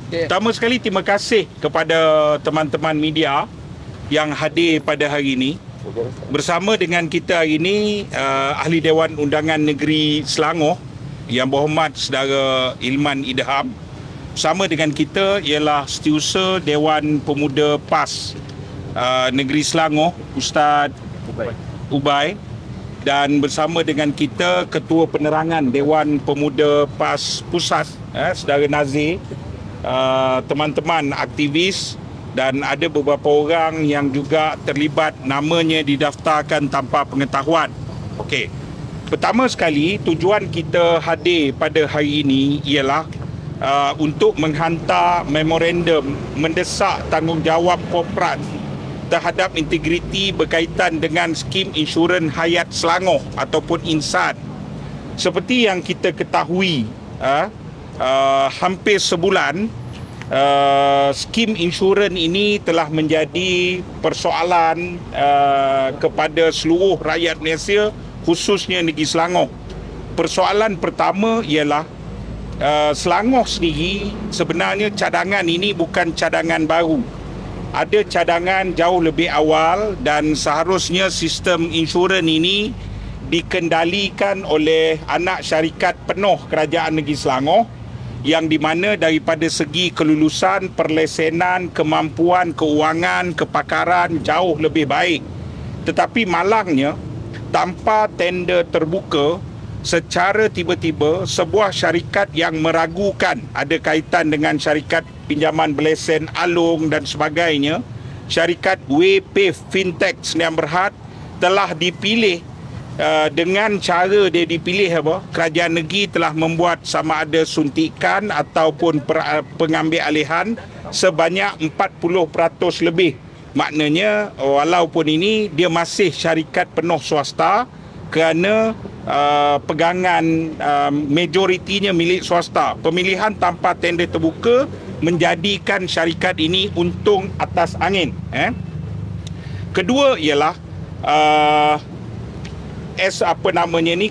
Pertama sekali terima kasih kepada teman-teman media yang hadir pada hari ini. Bersama dengan kita hari ini Ahli Dewan Undangan Negeri Selangor Yang Berhormat Saudara Ilman Idham. Bersama dengan kita ialah Setiausaha Dewan Pemuda PAS Negeri Selangor Ustaz Ubay, dan bersama dengan kita Ketua Penerangan Dewan Pemuda PAS Pusat Saudara Nazir, teman-teman aktivis, dan ada beberapa orang yang juga terlibat namanya didaftarkan tanpa pengetahuan. Okey. Pertama sekali, tujuan kita hadir pada hari ini ialah untuk menghantar memorandum mendesak tanggungjawab korporat terhadap integriti berkaitan dengan skim insurans Hayat Selangor ataupun INSAD. Seperti yang kita ketahui, hampir sebulan skim insurans ini telah menjadi persoalan kepada seluruh rakyat Malaysia, khususnya negeri Selangor. Persoalan pertama ialah Selangor sendiri sebenarnya cadangan ini bukan cadangan baru. Ada cadangan jauh lebih awal dan seharusnya sistem insurans ini dikendalikan oleh anak syarikat penuh Kerajaan Negeri Selangor, yang di mana daripada segi kelulusan, perlesenan, kemampuan keuangan, kepakaran jauh lebih baik. Tetapi malangnya, tanpa tender terbuka, secara tiba-tiba sebuah syarikat yang meragukan ada kaitan dengan syarikat pinjaman berlesen Along dan sebagainya, syarikat WP Fintech Sdn Bhd telah dipilih. Dengan cara dia dipilih kerajaan negeri telah membuat sama ada suntikan ataupun pengambil alihan sebanyak 40% lebih. Maknanya walaupun ini dia masih syarikat penuh swasta kerana pegangan majoritinya milik swasta. Pemilihan tanpa tender terbuka menjadikan syarikat ini untung atas angin. Kedua ialah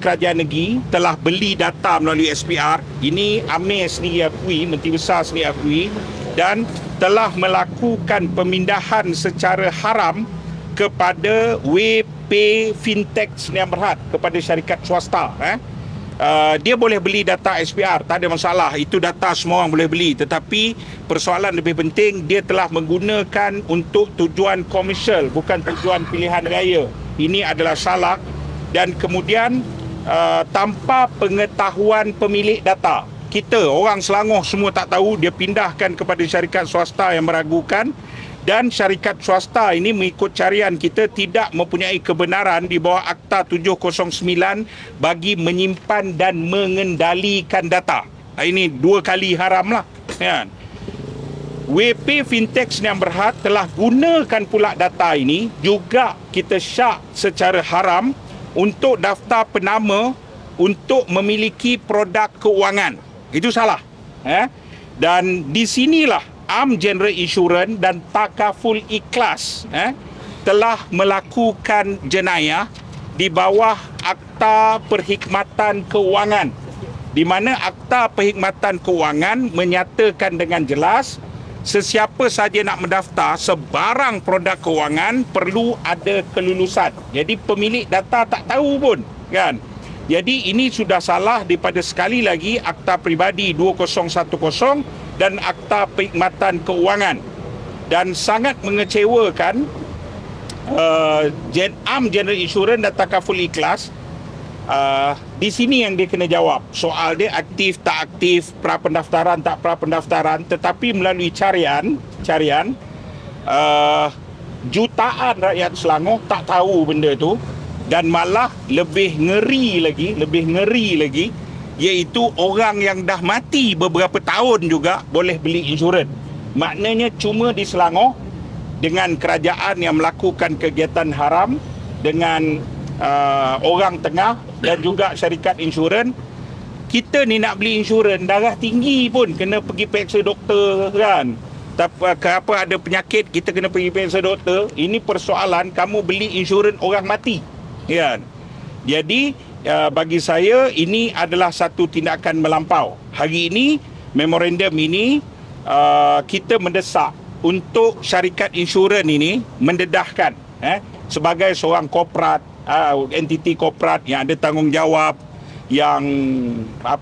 kerajaan negeri telah beli data melalui SPR. Ini Amir sendiri akui, Menteri Besar sendiri akui, dan telah melakukan pemindahan secara haram kepada WP Fintech Sdn Bhd, kepada syarikat swasta. Dia boleh beli data SPR, tak ada masalah. Itu data semua orang boleh beli. Tetapi persoalan lebih penting, dia telah menggunakan untuk tujuan komersial, bukan tujuan pilihan raya. Ini adalah salah. Dan kemudian tanpa pengetahuan pemilik data, kita orang Selangor semua tak tahu, dia pindahkan kepada syarikat swasta yang meragukan, dan syarikat swasta ini mengikut carian kita tidak mempunyai kebenaran di bawah Akta 709 bagi menyimpan dan mengendalikan data. Ini dua kali haram lah, kan? WP Fintech Sdn Bhd telah gunakan pula data ini juga kita syak secara haram untuk daftar penama untuk memiliki produk keuangan. Itu salah. Dan di sinilah Am General Insurance dan Takaful Ikhlas telah melakukan jenayah di bawah Akta Perkhidmatan Keuangan, di mana Akta Perkhidmatan Keuangan menyatakan dengan jelas sesiapa saja nak mendaftar sebarang produk keuangan perlu ada kelulusan. Jadi pemilik data tak tahu pun, kan? Jadi ini sudah salah daripada sekali lagi Akta Peribadi 2010 dan Akta Perkhidmatan Keuangan. Dan sangat mengecewakan, Am General Insurance dan Takaful Ikhlas, di sini yang dia kena jawab. Soal dia aktif tak aktif, pra-pendaftaran tak pra-pendaftaran. Tetapi melalui carian jutaan rakyat Selangor tak tahu benda tu. Dan malah lebih ngeri lagi, iaitu orang yang dah mati beberapa tahun juga boleh beli insurans. Maknanya cuma di Selangor, dengan kerajaan yang melakukan kegiatan haram dengan orang tengah dan juga syarikat insurans, kita ni nak beli insurans darah tinggi pun kena pergi periksa doktor, kan? Apa ada penyakit kita kena pergi periksa doktor. Ini persoalan kamu beli insurans orang mati, kan? Jadi bagi saya ini adalah satu tindakan melampau. Hari ini memorandum ini kita mendesak untuk syarikat insurans ini mendedahkan sebagai seorang korporat, entiti korporat yang ada tanggungjawab, yang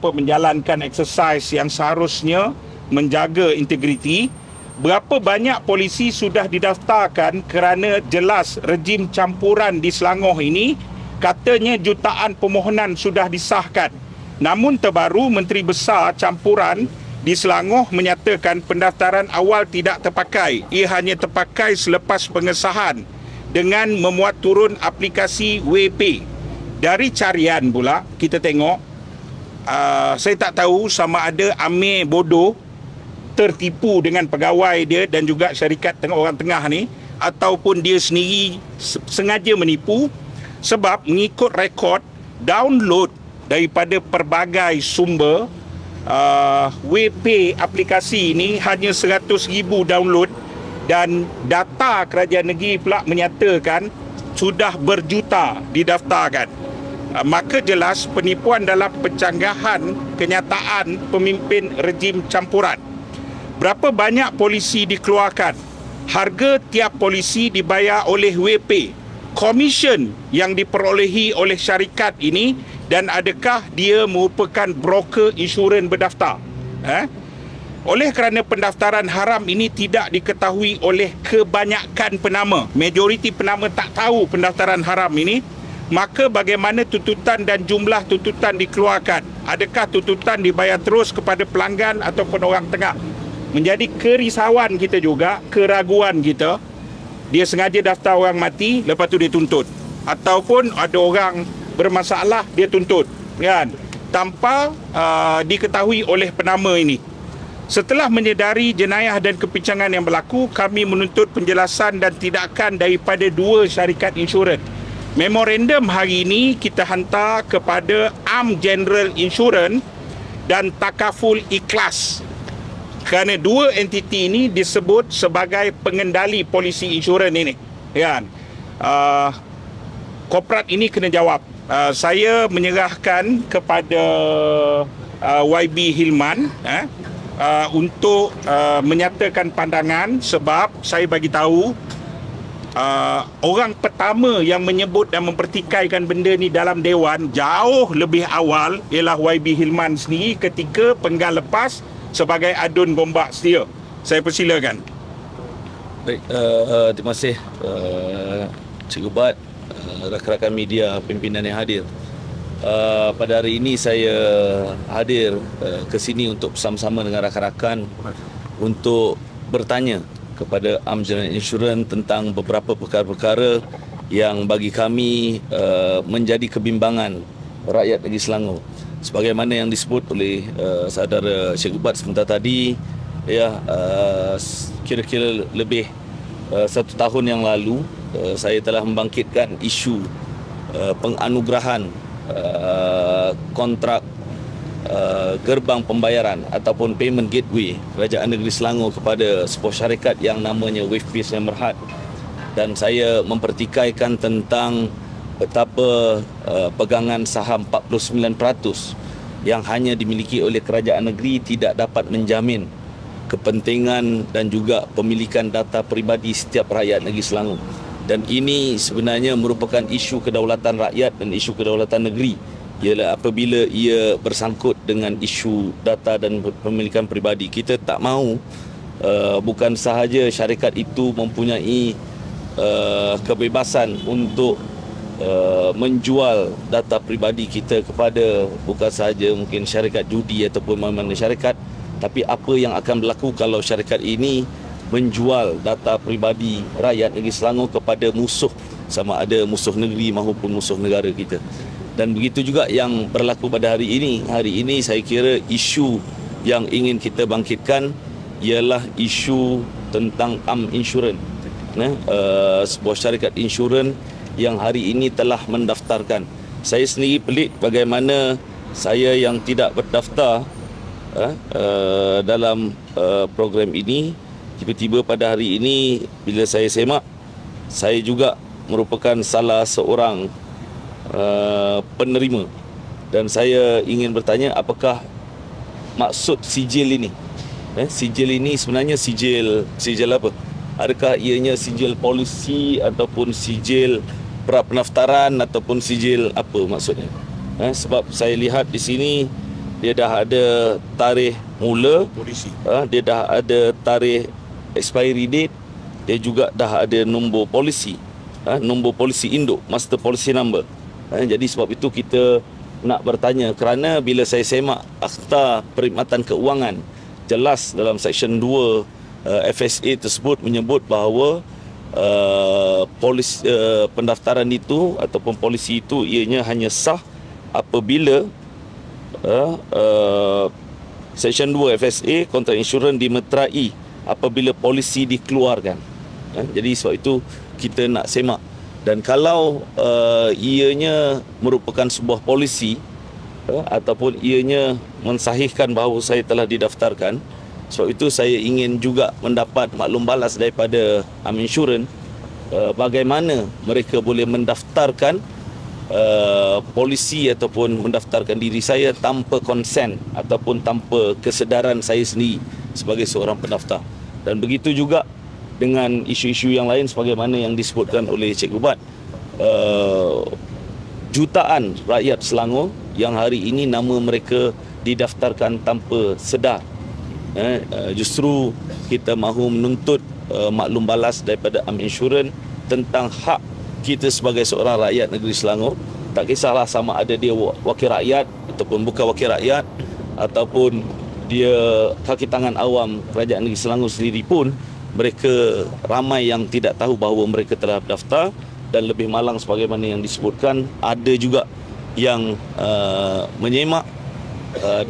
menjalankan eksersis yang seharusnya menjaga integriti. Berapa banyak polisi sudah didaftarkan kerana jelas rejim campuran di Selangor ini, katanya jutaan permohonan sudah disahkan. Namun terbaru Menteri Besar campuran di Selangor menyatakan pendaftaran awal tidak terpakai. Ia hanya terpakai selepas pengesahan dengan memuat turun aplikasi WP. Dari carian pula kita tengok, saya tak tahu sama ada Amir bodoh tertipu dengan pegawai dia dan juga syarikat orang tengah ni, ataupun dia sendiri sengaja menipu, sebab mengikut rekod download daripada pelbagai sumber, WP aplikasi ini hanya 100,000 download, dan data kerajaan negeri pula menyatakan sudah berjuta didaftarkan. Maka jelas penipuan dalam pencanggahan kenyataan pemimpin rejim campuran. Berapa banyak polisi dikeluarkan? Harga tiap polisi dibayar oleh WP. Komisen yang diperolehi oleh syarikat ini, dan adakah dia merupakan broker insurans berdaftar? Oleh kerana pendaftaran haram ini tidak diketahui oleh kebanyakan penama, majoriti penama tak tahu pendaftaran haram ini, maka bagaimana tuntutan dan jumlah tuntutan dikeluarkan? Adakah tuntutan dibayar terus kepada pelanggan ataupun orang tengah? Menjadi kerisauan kita juga, keraguan kita. Dia sengaja daftar orang mati, lepas tu dia tuntut. Ataupun ada orang bermasalah, dia tuntut, kan? Tanpa diketahui oleh penama ini. Setelah menyedari jenayah dan kepincangan yang berlaku, kami menuntut penjelasan dan tindakan daripada dua syarikat insurans. Memorandum hari ini kita hantar kepada Am General Insurance dan Takaful Ikhlas, kerana dua entiti ini disebut sebagai pengendali polisi insurans ini, kan? Korporat ini kena jawab. Saya menyerahkan kepada YB Hilman untuk menyatakan pandangan, sebab saya bagi tahu orang pertama yang menyebut dan mempertikaikan benda ni dalam Dewan jauh lebih awal ialah YB Hilman sendiri ketika penggal lepas sebagai adun gombak setia. Saya persilakan. Baik, terima kasih Cikgu Bat, rakan-rakan media, pimpinan yang hadir. Pada hari ini saya hadir ke sini untuk bersama-sama dengan rakan-rakan untuk bertanya kepada Am General Insurance tentang beberapa perkara-perkara yang bagi kami menjadi kebimbangan rakyat negeri Selangor. Sebagaimana yang disebut oleh saudara Cikgu Bat sebentar tadi, ya, kira-kira lebih 1 tahun yang lalu saya telah membangkitkan isu penganugerahan kontrak gerbang pembayaran ataupun payment gateway Kerajaan Negeri Selangor kepada sebuah syarikat yang namanya Wave Peace yang Berhad, dan saya mempertikaikan tentang betapa pegangan saham 49% yang hanya dimiliki oleh kerajaan negeri tidak dapat menjamin kepentingan dan juga pemilikan data peribadi setiap rakyat negeri Selangor. Dan ini sebenarnya merupakan isu kedaulatan rakyat dan isu kedaulatan negeri, ialah apabila ia bersangkut dengan isu data dan pemilikan peribadi. Kita tak mahu bukan sahaja syarikat itu mempunyai kebebasan untuk menjual data peribadi kita kepada bukan sahaja mungkin syarikat judi ataupun mana-mana syarikat, tapi apa yang akan berlaku kalau syarikat ini menjual data peribadi rakyat negeri Selangor kepada musuh, sama ada musuh negeri maupun musuh negara kita. Dan begitu juga yang berlaku pada hari ini. Hari ini saya kira isu yang ingin kita bangkitkan ialah isu tentang Am Insurance, sebuah syarikat insurans yang hari ini telah mendaftarkan. Saya sendiri pelik bagaimana saya yang tidak berdaftar dalam program ini, tiba-tiba pada hari ini bila saya semak, saya juga merupakan salah seorang penerima. Dan saya ingin bertanya, apakah maksud sijil ini? Sijil ini sebenarnya sijil apa? Adakah ianya sijil polisi ataupun sijil pra-pendaftaran ataupun sijil apa maksudnya? Sebab saya lihat di sini dia dah ada tarikh mula Polisi. dia dah ada tarikh expiry date, dia juga dah ada nombor polisi, nombor polisi induk, master policy number. Jadi sebab itu kita nak bertanya, kerana bila saya semak Akta Perkhidmatan Keuangan, jelas dalam Seksyen 2 FSA tersebut menyebut bahawa pendaftaran itu ataupun polisi itu ianya hanya sah apabila Seksyen 2 FSA kontrak insurans dimeterai apabila polisi dikeluarkan. Jadi sebab itu kita nak semak, dan kalau ianya merupakan sebuah polisi ataupun ianya mensahihkan bahawa saya telah didaftarkan, sebab itu saya ingin juga mendapat maklum balas daripada Aminsurans bagaimana mereka boleh mendaftarkan polisi ataupun mendaftarkan diri saya tanpa konsen ataupun tanpa kesedaran saya sendiri sebagai seorang pendaftar. Dan begitu juga dengan isu-isu yang lain sebagaimana yang disebutkan oleh Cikgu Bat. Jutaan rakyat Selangor yang hari ini nama mereka didaftarkan tanpa sedar. Justru kita mahu menuntut maklum balas daripada Aminsurans tentang hak kita sebagai seorang rakyat negeri Selangor. Tak kisahlah sama ada dia wakil rakyat ataupun bukan wakil rakyat, ataupun dia kaki tangan awam kerajaan negeri Selangor sendiri pun, mereka ramai yang tidak tahu bahawa mereka telah berdaftar. Dan lebih malang sebagaimana yang disebutkan, ada juga yang menyemak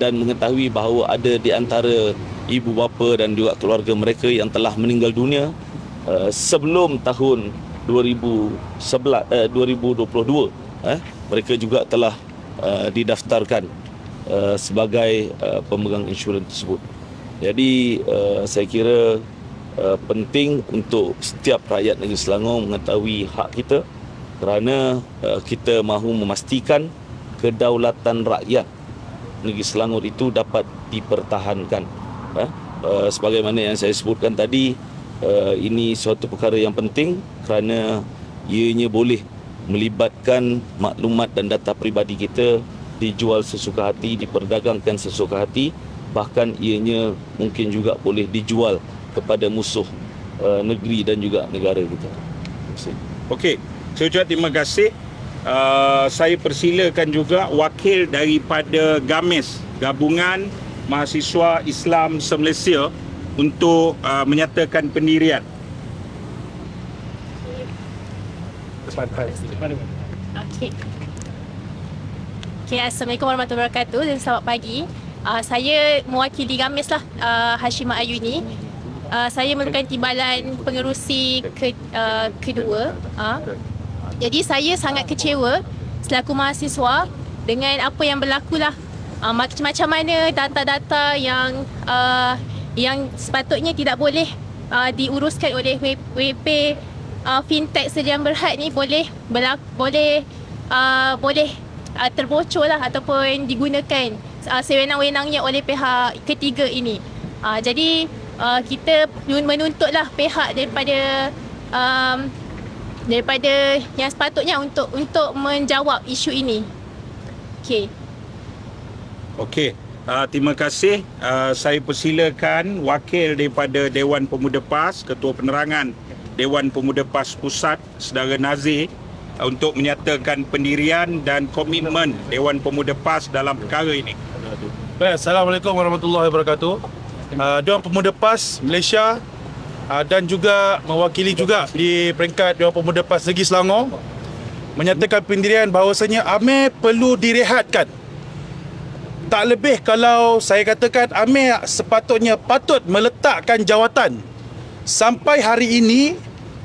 dan mengetahui bahawa ada di antara ibu bapa dan juga keluarga mereka yang telah meninggal dunia sebelum tahun 2022. Mereka juga telah didaftarkan sebagai pemegang insurans tersebut. Jadi saya kira penting untuk setiap rakyat negeri Selangor mengetahui hak kita, kerana kita mahu memastikan kedaulatan rakyat negeri Selangor itu dapat dipertahankan. Sebagaimana yang saya sebutkan tadi, ini suatu perkara yang penting kerana ianya boleh melibatkan maklumat dan data peribadi kita dijual sesuka hati, diperdagangkan sesuka hati, bahkan ianya mungkin juga boleh dijual kepada musuh negeri dan juga negara kita. Okey, saya ucap terima kasih. Saya persilakan juga wakil daripada GAMIS, Gabungan Mahasiswa Islam Se-Malaysia, untuk menyatakan pendirian. Okey. Assalamualaikum warahmatullahi wabarakatuh dan selamat pagi. Saya mewakili GAMIS lah, Hashimah Ayuni. Saya merupakan timbalan pengerusi kedua. Jadi saya sangat kecewa selaku mahasiswa dengan apa yang berlaku lah. Macam mana data-data yang sepatutnya tidak boleh diuruskan oleh WP fintech Sdn Bhd ni boleh terbocor lah ataupun digunakan sewenang-wenangnya oleh pihak ketiga ini. Jadi kita menuntutlah pihak daripada yang sepatutnya untuk menjawab isu ini. Okey. Terima kasih. Saya persilakan wakil daripada Dewan Pemuda PAS, Ketua Penerangan Dewan Pemuda PAS Pusat, Saudara Nazir, untuk menyatakan pendirian dan komitmen Dewan Pemuda PAS dalam perkara ini. Baik, Assalamualaikum warahmatullahi wabarakatuh. Dewan Pemuda PAS Malaysia dan juga mewakili juga di peringkat Dewan Pemuda PAS Negeri Selangor menyatakan pendirian bahawasanya AMIR perlu direhatkan. Tak lebih kalau saya katakan AMIR sepatutnya patut meletakkan jawatan. Sampai hari ini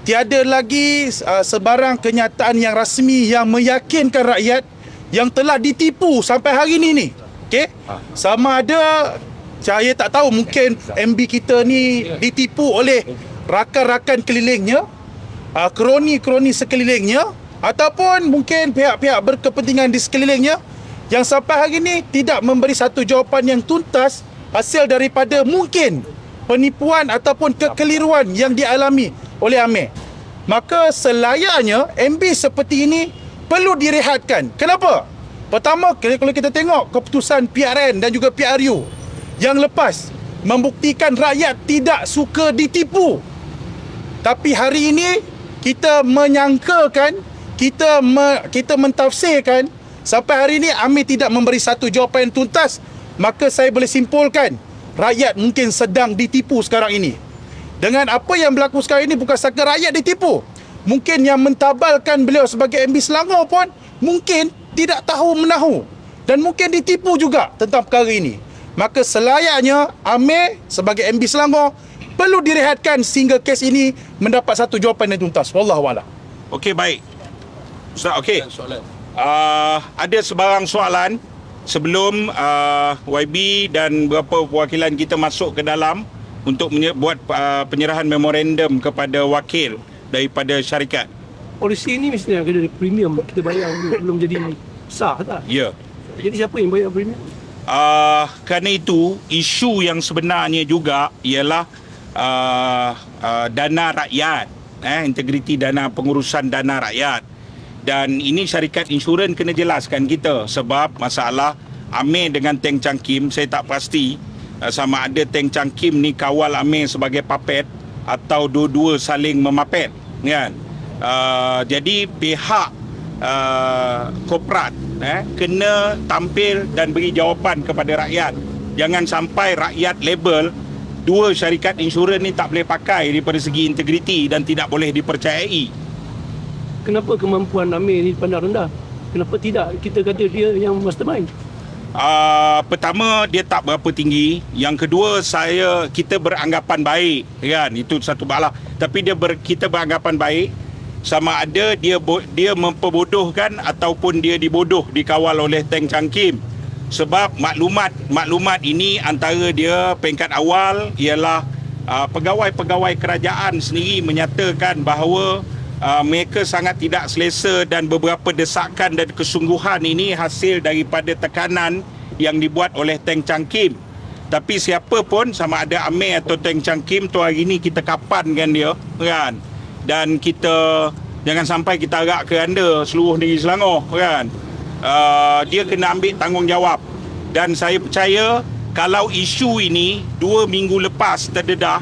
tiada lagi sebarang kenyataan yang rasmi yang meyakinkan rakyat yang telah ditipu sampai hari ini. Okey? Sama ada saya tak tahu, mungkin MB kita ni ditipu oleh rakan-rakan kelilingnya, kroni-kroni sekelilingnya, ataupun mungkin pihak-pihak berkepentingan di sekelilingnya yang sampai hari ini tidak memberi satu jawapan yang tuntas hasil daripada mungkin penipuan ataupun kekeliruan yang dialami oleh Amir. Maka selayaknya MB seperti ini perlu direhatkan. Kenapa? Pertama, kalau kita tengok keputusan PRN dan juga PRU yang lepas membuktikan rakyat tidak suka ditipu. Tapi hari ini kita menyangkakan, kita mentafsirkan sampai hari ini Amir tidak memberi satu jawapan yang tuntas, maka saya boleh simpulkan rakyat mungkin sedang ditipu sekarang ini. Dengan apa yang berlaku sekarang ini bukan sahaja rakyat ditipu. Mungkin yang mentabalkan beliau sebagai MB Selangor pun mungkin tidak tahu menahu dan mungkin ditipu juga tentang perkara ini. Maka selayaknya Amir sebagai MB Selangor perlu direhatkan sehingga kes ini mendapat satu jawapan yang tuntas. Wallahualam. Okey, baik. Ustaz, okey. Ada sebarang soalan sebelum YB dan beberapa perwakilan kita masuk ke dalam untuk buat penyerahan memorandum kepada wakil daripada syarikat. Polisi ini mestinya kena premium kita bayar belum jadi sah tak? Ya. Jadi siapa yang bayar premium? Kerana itu isu yang sebenarnya juga ialah dana rakyat, integriti dana, pengurusan dana rakyat. Dan ini syarikat insurans kena jelaskan kita sebab masalah Amir dengan Teng Changkim, saya tak pasti sama ada Teng Changkim ni kawal Amir sebagai papet atau dua-dua saling memapet, kan? Jadi pihak korporat kena tampil dan beri jawapan kepada rakyat. Jangan sampai rakyat label dua syarikat insurans ni tak boleh pakai daripada segi integriti dan tidak boleh dipercayai. Kenapa kemampuan Amir ni pandang rendah? Kenapa tidak kita kata dia yang mastermind? Pertama, dia tak berapa tinggi. Yang kedua, kita beranggapan baik, kan? Itu satu masalah. Tapi kita beranggapan baik sama ada dia memperbodohkan ataupun dia dibodoh, dikawal oleh Teng Changkim. Sebab maklumat ini antara dia peringkat awal ialah pegawai-pegawai kerajaan sendiri menyatakan bahawa mereka sangat tidak selesa dan beberapa desakan dan kesungguhan ini hasil daripada tekanan yang dibuat oleh Teng Changkim. Tapi siapa pun, sama ada Amir atau Teng Changkim tu, hari ini kita kapankan dia, kan? Dan kita jangan sampai kita agak ke anda seluruh negeri Selangor, kan? Dia kena ambil tanggungjawab. Dan saya percaya kalau isu ini 2 minggu lepas terdedah,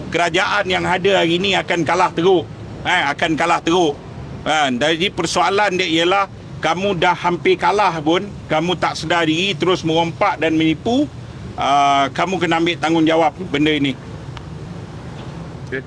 kerajaan yang ada hari ini akan kalah teruk. Jadi persoalan dia ialah kamu dah hampir kalah pun, kamu tak sedar diri terus merompak dan menipu, kamu kena ambil tanggungjawab benda ini. Okay.